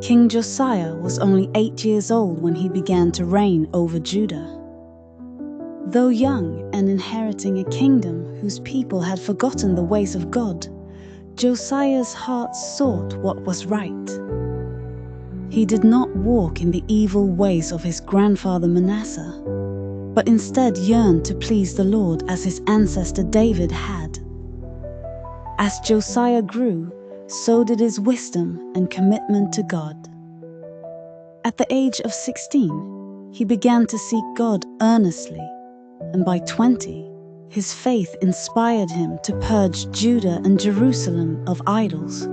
King Josiah was only 8 years old when he began to reign over Judah. Though young and inheriting a kingdom whose people had forgotten the ways of God, Josiah's heart sought what was right. He did not walk in the evil ways of his grandfather Manasseh, but instead yearned to please the Lord as his ancestor David had. As Josiah grew, so did his wisdom and commitment to God. At the age of 16, he began to seek God earnestly, and by 20, his faith inspired him to purge Judah and Jerusalem of idols.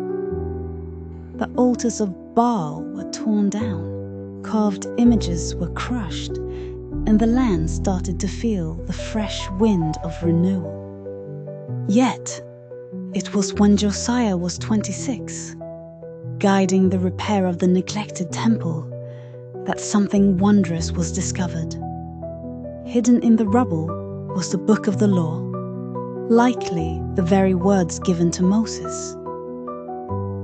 The altars of Baal were torn down, carved images were crushed, and the land started to feel the fresh wind of renewal. Yet, it was when Josiah was 26, guiding the repair of the neglected temple, that something wondrous was discovered. Hidden in the rubble was the book of the law, likely the very words given to Moses.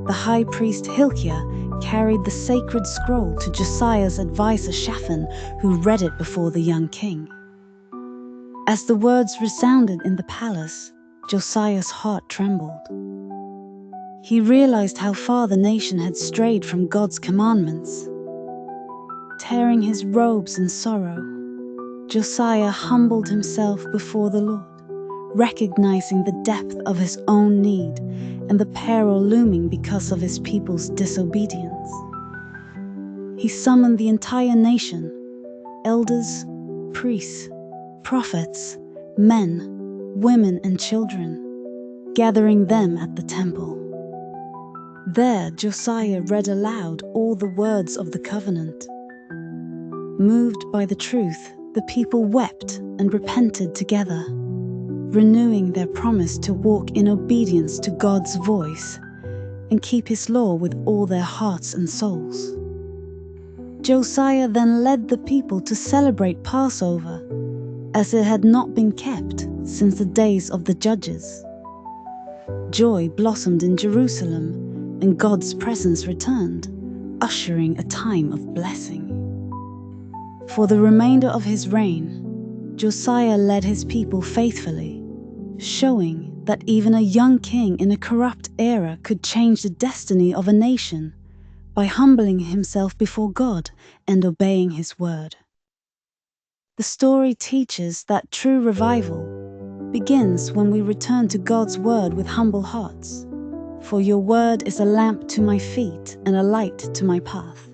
The high priest Hilkiah carried the sacred scroll to Josiah's advisor Shaphan, who read it before the young king. As the words resounded in the palace, Josiah's heart trembled. He realized how far the nation had strayed from God's commandments. Tearing his robes in sorrow, Josiah humbled himself before the Lord, recognizing the depth of his own need and the peril looming because of his people's disobedience. He summoned the entire nation, elders, priests, prophets, men, women and children, gathering them at the temple. There Josiah read aloud all the words of the covenant. Moved by the truth, the people wept and repented together, renewing their promise to walk in obedience to God's voice and keep His law with all their hearts and souls. Josiah then led the people to celebrate Passover, as it had not been kept since the days of the judges. Joy blossomed in Jerusalem, and God's presence returned, ushering a time of blessing. For the remainder of his reign, Josiah led his people faithfully, showing that even a young king in a corrupt era could change the destiny of a nation by humbling himself before God and obeying His word. The story teaches that true revival begins when we return to God's word with humble hearts. For your word is a lamp to my feet and a light to my path.